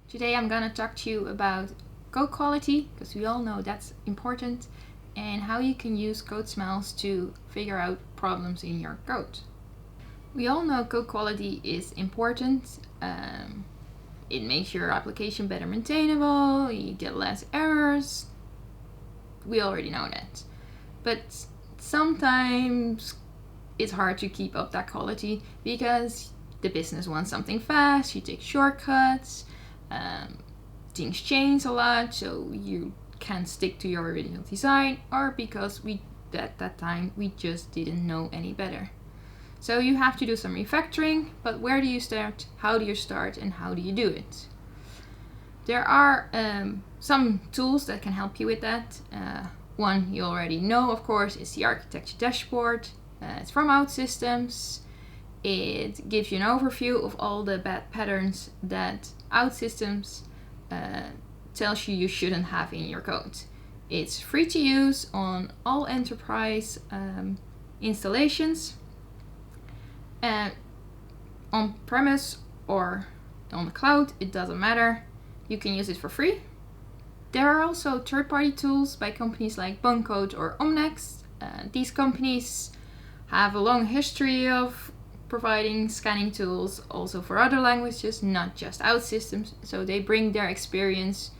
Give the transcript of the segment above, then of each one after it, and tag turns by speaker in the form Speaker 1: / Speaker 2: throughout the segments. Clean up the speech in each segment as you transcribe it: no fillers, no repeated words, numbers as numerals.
Speaker 1: Today I'm gonna talk to you about code quality, because we all know that's important, and how you can use code smells to figure out problems in your code. We all know code quality is important. It makes your application better maintainable, you get less errors. We already know that. But sometimes it's hard to keep up that quality because the business wants something fast, you take shortcuts, things change a lot, so you can't stick to your original design, or because at that time we just didn't know any better. So you have to do some refactoring, but where do you start, how do you start, and how do you do it? There are some tools that can help you with that. One you already know, of course, is the architecture dashboard. It's from OutSystems. It gives you an overview of all the bad patterns that OutSystems tells you shouldn't have in your code. It's free to use on all enterprise installations, on premise or on the cloud, it doesn't matter. You can use it for free. There are also third-party tools by companies like Buncode or Omnex. These companies have a long history of providing scanning tools also for other languages, not just OutSystems. So they bring their experience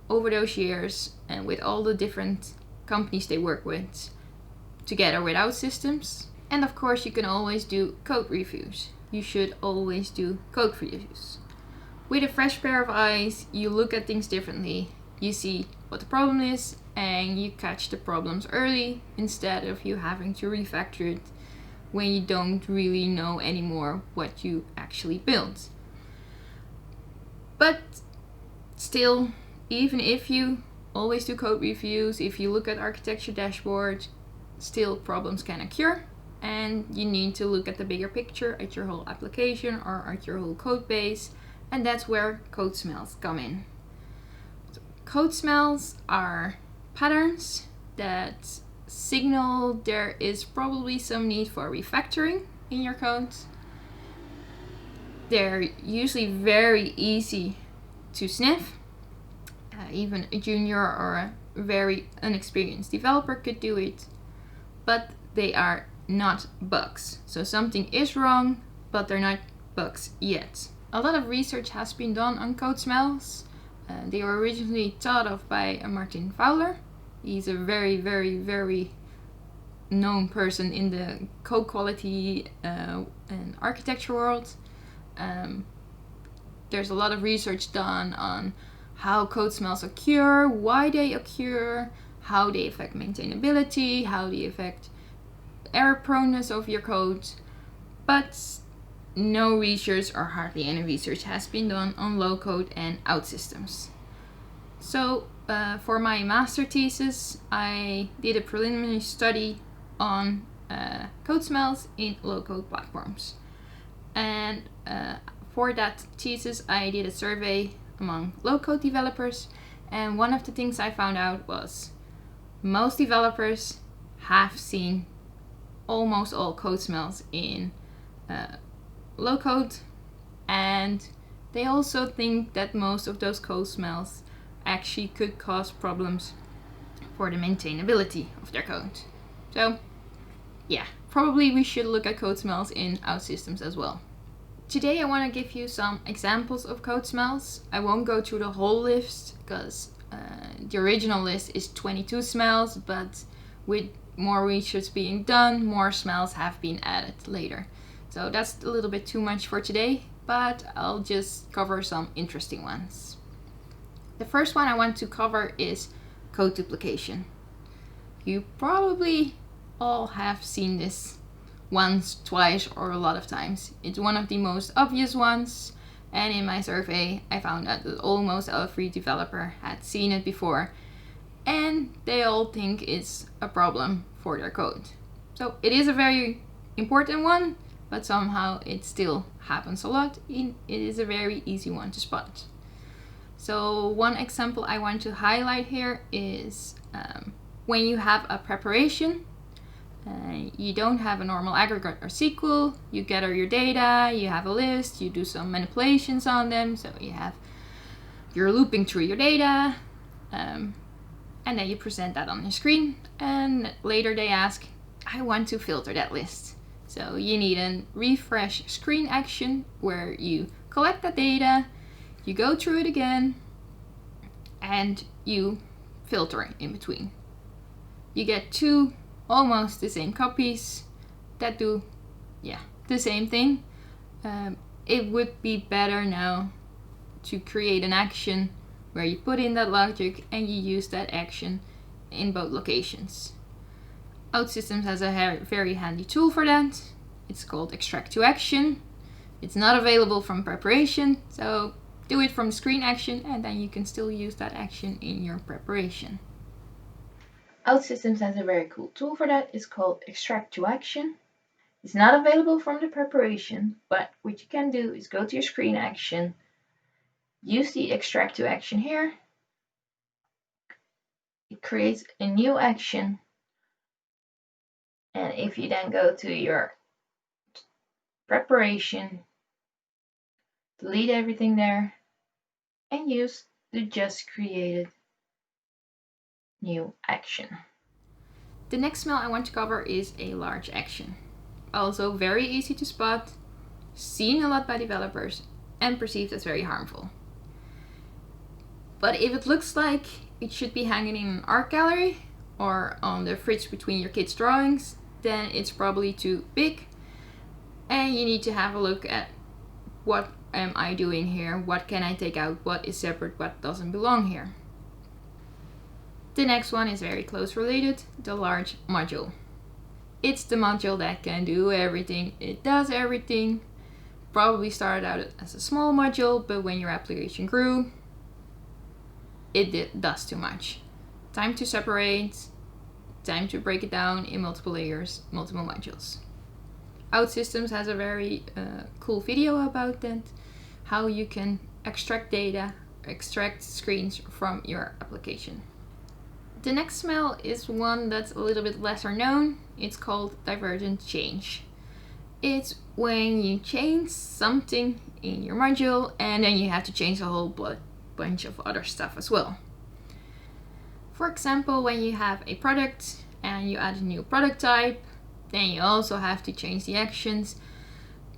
Speaker 1: over those years and with all the different companies they work with together with OutSystems. And of course you can always do code reviews. You should always do code reviews. With a fresh pair of eyes, you look at things differently. You see what the problem is and you catch the problems early instead of you having to refactor it when you don't really know anymore what you actually built. But still, even if you always do code reviews, if you look at architecture dashboard, still problems can occur, and you need to look at the bigger picture, at your whole application or at your whole code base, and that's where code smells come in. So, code smells are patterns that signal there is probably some need for refactoring in your code. They're usually very easy to sniff. Even a junior or a very inexperienced developer could do it, but they are not bugs. So something is wrong, but they're not bugs yet. A lot of research has been done on code smells. They were originally thought of by Martin Fowler. He's a very, very, very known person in the code quality and architecture world. There's a lot of research done on how code smells occur, why they occur, how they affect maintainability, how they affect error proneness of your code, but no research or hardly any research has been done on low code and OutSystems. So for my master thesis, I did a preliminary study on code smells in low code platforms. And for that thesis, I did a survey among low code developers, and one of the things I found out was most developers have seen almost all code smells in low code, and they also think that most of those code smells actually could cause problems for the maintainability of their code. So yeah, probably we should look at code smells in OutSystems as well. Today I want to give you some examples of code smells. I won't go through the whole list because the original list is 22 smells, but with more research being done, more smells have been added later. So that's a little bit too much for today, but I'll just cover some interesting ones. The first one I want to cover is code duplication. You probably all have seen this once, twice, or a lot of times. It's one of the most obvious ones, and in my survey I found out that almost every developer had seen it before, and they all think it's a problem for their code. So it is a very important one, but somehow it still happens a lot. It is a very easy one to spot. So one example I want to highlight here is when you have a preparation You don't have a normal aggregate or SQL. You gather your data, you have a list, you do some manipulations on them, so you're looping through your data, and then you present that on your screen, and later they ask, I want to filter that list. So you need a refresh screen action where you collect that data, you go through it again, and you filter in between. You get two almost the same copies that do the same thing. It would be better now to create an action where you put in that logic and you use that action in both locations. OutSystems has a very handy tool for that. It's called Extract to Action. It's not available from preparation, so do it from the screen action and then you can still use that action in your preparation. OutSystems has a very cool tool for that. It's called Extract to Action. It's not available from the preparation, but what you can do is go to your screen action, use the Extract to Action here. It creates a new action, and if you then go to your preparation, delete everything there, and use the just created new action. The next smell I want to cover is a large action. Also very easy to spot, seen a lot by developers, and perceived as very harmful. But if it looks like it should be hanging in an art gallery or on the fridge between your kids' drawings, then it's probably too big, and you need to have a look at what am I doing here, what can I take out, what is separate, what doesn't belong here. The next one is very close related, the large module. It's the module that can do everything, it does everything. Probably started out as a small module, but when your application grew, it does too much. Time to separate, time to break it down in multiple layers, multiple modules. OutSystems has a very cool video about that, how you can extract data, extract screens from your application. The next smell is one that's a little bit lesser known. It's called divergent change. It's when you change something in your module and then you have to change a whole bunch of other stuff as well. For example, when you have a product and you add a new product type, then you also have to change the actions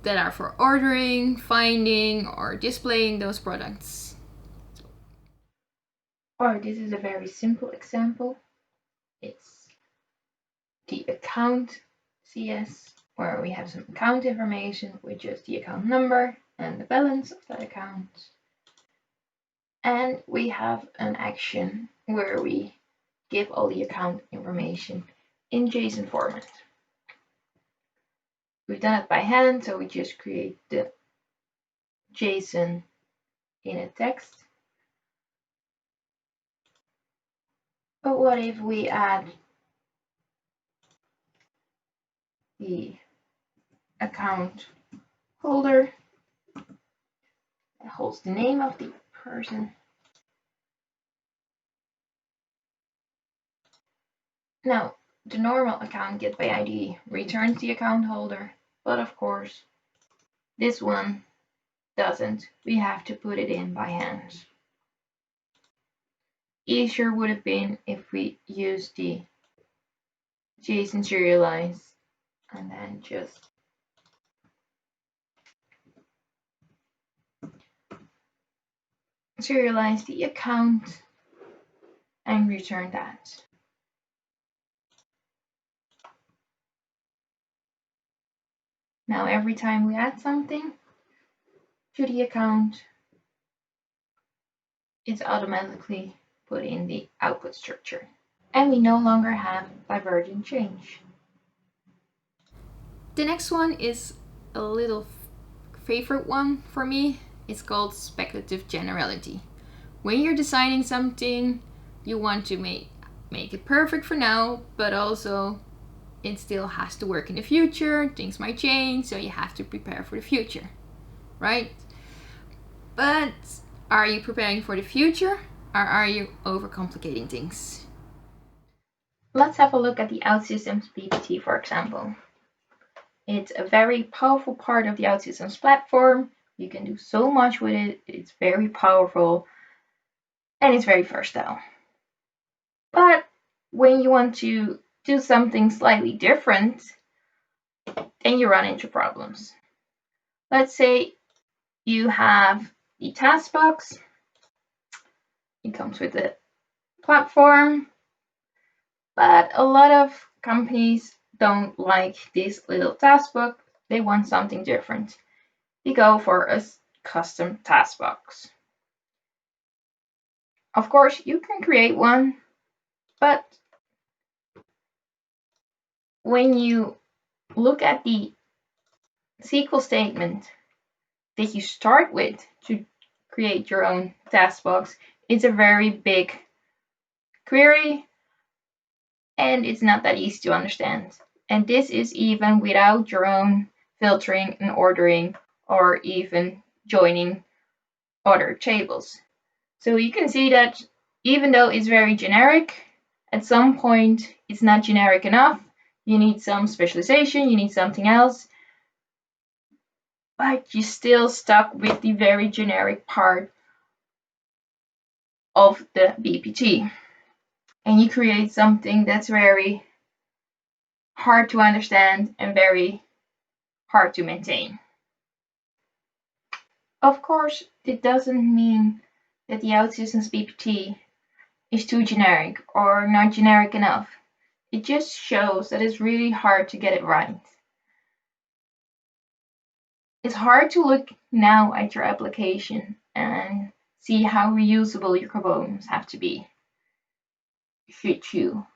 Speaker 1: that are for ordering, finding, or displaying those products. Or this is a very simple example. It's the account CS, where we have some account information with just the account number and the balance of that account. And we have an action where we give all the account information in JSON format. We've done it by hand, so we just create the JSON in a text. But what if we add the account holder that holds the name of the person? Now, the normal account get by ID returns the account holder, but of course, this one doesn't. We have to put it in by hand. Easier would have been if we used the JSON serialize and then just serialize the account and return that. Now every time we add something to the account, it's automatically put in the output structure. And we no longer have divergent change. The next one is a little favorite one for me. It's called speculative generality. When you're designing something, you want to make it perfect for now, but also it still has to work in the future. Things might change, so you have to prepare for the future, right? But are you preparing for the future, or are you overcomplicating things? Let's have a look at the OutSystems BPT, for example. It's a very powerful part of the OutSystems platform. You can do so much with it. It's very powerful and it's very versatile. But when you want to do something slightly different, then you run into problems. Let's say you have the task box. It comes with the platform, but a lot of companies don't like this little task box. They want something different. They go for a custom task box. Of course, you can create one, but when you look at the SQL statement that you start with to create your own task box, it's a very big query and it's not that easy to understand. And this is even without your own filtering and ordering or even joining other tables. So you can see that even though it's very generic, at some point it's not generic enough. You need some specialization, you need something else, but you're still stuck with the very generic part of the BPT. And you create something that's very hard to understand and very hard to maintain. Of course, it doesn't mean that the OutSystems BPT is too generic or not generic enough. It just shows that it's really hard to get it right. It's hard to look now at your application and see how reusable your components have to be. Should you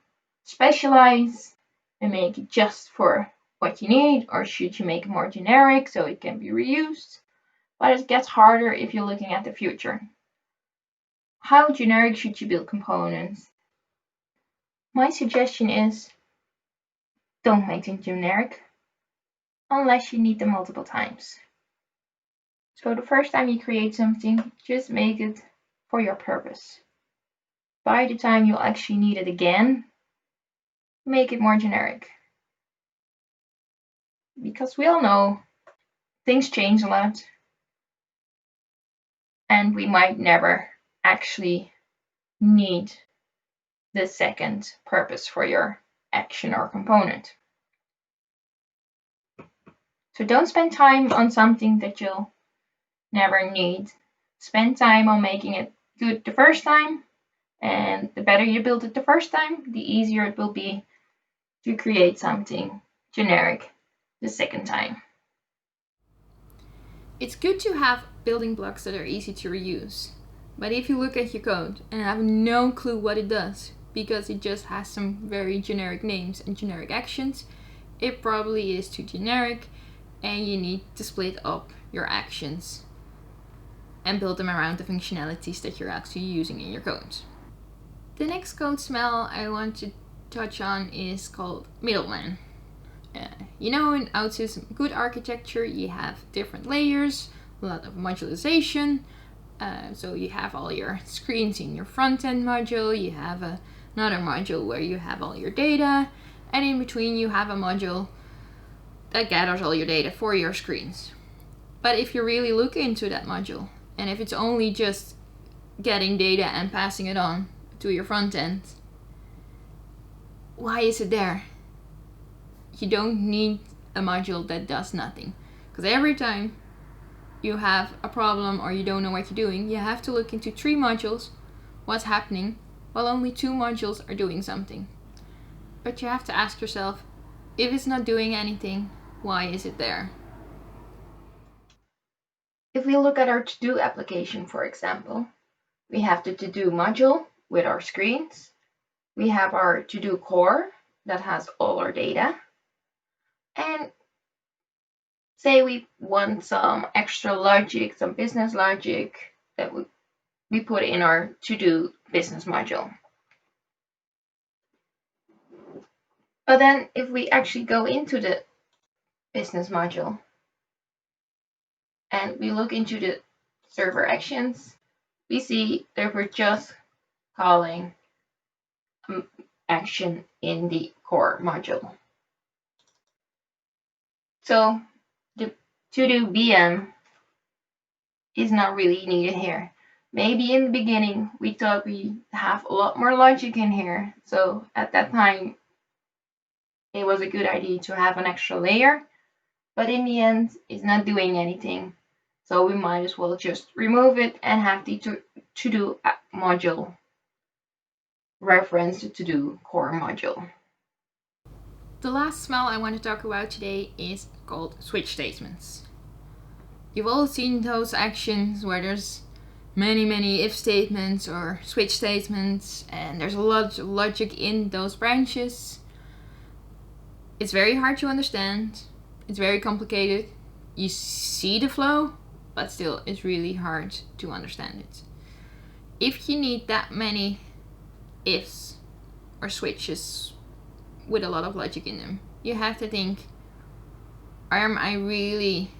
Speaker 1: specialize and make it just for what you need, or should you make it more generic so it can be reused? But it gets harder if you're looking at the future. How generic should you build components? My suggestion is don't make them generic unless you need them multiple times. So the first time you create something, just make it for your purpose. By the time you'll actually need it again, make it more generic. Because we all know things change a lot and we might never actually need the second purpose for your action or component. So don't spend time on something that you'll never need. Spend time on making it good the first time, and the better you build it the first time, the easier it will be to create something generic the second time. It's good to have building blocks that are easy to reuse. But if you look at your code and have no clue what it does, because it just has some very generic names and generic actions, it probably is too generic and you need to split up your actions and build them around the functionalities that you're actually using in your code. The next code smell I want to touch on is called middleman. In OutSystems good architecture, you have different layers, a lot of modularization. So you have all your screens in your front end module, you have another module where you have all your data, and in between you have a module that gathers all your data for your screens. But if you really look into that module, and if it's only just getting data and passing it on to your front end, why is it there? You don't need a module that does nothing. Because every time you have a problem or you don't know what you're doing, you have to look into 3 modules, what's happening, while only 2 modules are doing something. But you have to ask yourself, if it's not doing anything, why is it there? If we look at our to-do application, for example, we have the to-do module with our screens. We have our to-do core that has all our data. And say we want some extra logic, some business logic that we put in our to-do business module. But then if we actually go into the business module and we look into the server actions, we see that we're just calling action in the core module. So the to-do BM is not really needed here. Maybe in the beginning we thought we have a lot more logic in here, so at that time it was a good idea to have an extra layer, but in the end it's not doing anything, so we might as well just remove it and have the to-do module reference to to-do core module. The last smell I want to talk about today is called switch statements. You've all seen those actions where there's many if statements or switch statements, and there's a lot of logic in those branches. It's very hard to understand. It's very complicated. You see the flow, but still it's really hard to understand it. If you need that many ifs or switches with a lot of logic in them, you have to think, am I really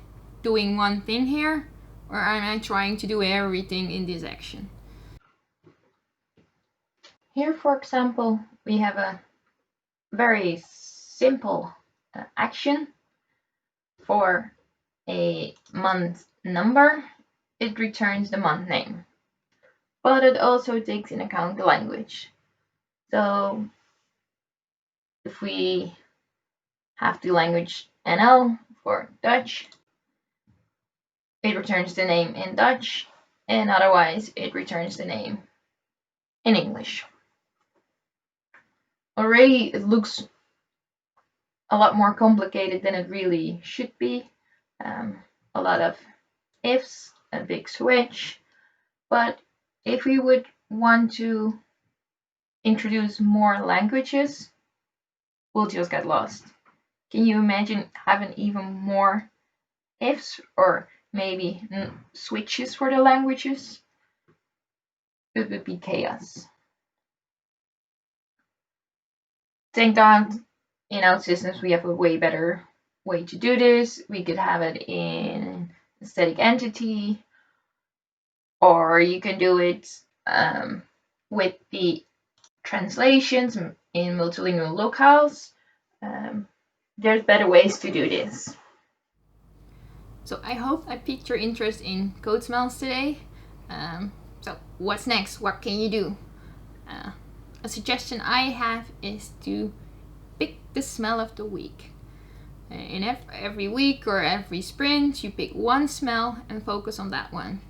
Speaker 1: doing one thing here, or am I trying to do everything in this action? Here, for example, we have a very simple action for a month number. It returns the month name, but it also takes into account the language. So if we have the language NL for Dutch, it returns the name in Dutch, and otherwise it returns the name in English. Already it looks a lot more complicated than it really should be. A lot of ifs, a big switch, but if we would want to introduce more languages, we'll just get lost. Can you imagine having even more ifs or maybe switches for the languages? It would be chaos. Thank God in OutSystems we have a way better way to do this. We could have it in a static entity, or you can do it with the translations in multilingual locales. There's better ways to do this. So I hope I piqued your interest in code smells today. So what's next? What can you do? A suggestion I have is to pick the smell of the week. In every week or every sprint, you pick one smell and focus on that one.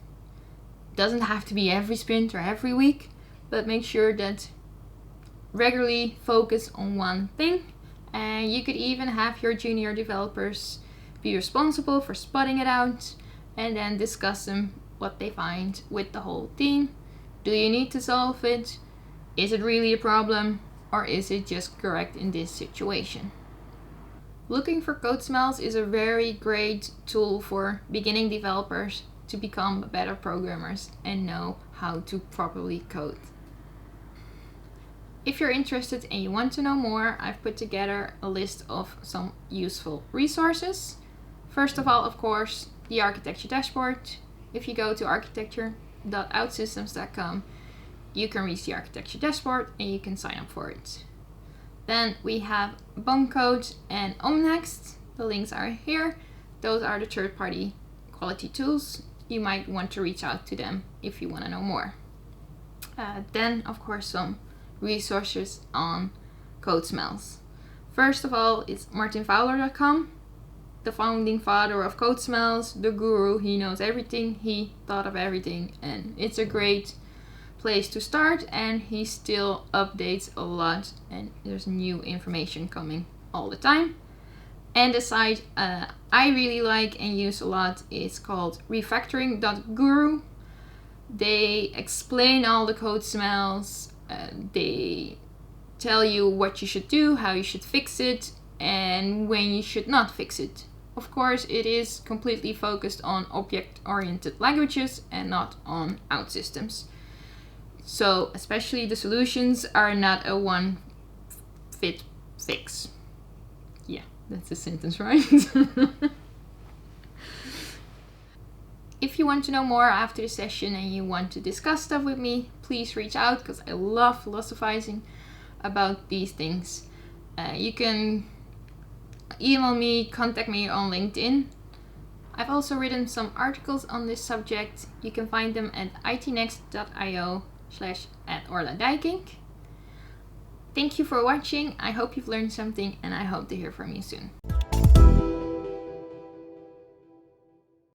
Speaker 1: It doesn't have to be every sprint or every week, but make sure that regularly focus on one thing. And you could even have your junior developers be responsible for spotting it out and then discuss them what they find with the whole team. Do you need to solve it? Is it really a problem, or is it just correct in this situation? Looking for code smells is a very great tool for beginning developers to become better programmers and know how to properly code. If you're interested and you want to know more, I've put together a list of some useful resources. First of all, of course, the architecture dashboard. If you go to architecture.outsystems.com, you can reach the architecture dashboard and you can sign up for it. Then we have Boncode and Omnext. The links are here. Those are the third-party quality tools. You might want to reach out to them if you want to know more. Then, of course, some resources on code smells. First of all, it's martinfowler.com, the founding father of code smells, the guru. He knows everything, he thought of everything, and it's a great place to start, and he still updates a lot and there's new information coming all the time. And the site I really like and use a lot is called refactoring.guru. They explain all the code smells, they tell you what you should do, how you should fix it, and when you should not fix it. Of course, it is completely focused on object-oriented languages and not on OutSystems. So especially the solutions are not a one-fit fix. Yeah, that's a sentence, right? If you want to know more after the session and you want to discuss stuff with me, please reach out because I love philosophizing. about these things, you can email me, contact me on LinkedIn. I've also written some articles on this subject. You can find them at itnext.io/@Orla Dijkink. Thank you for watching. I hope you've learned something, and I hope to hear from you soon.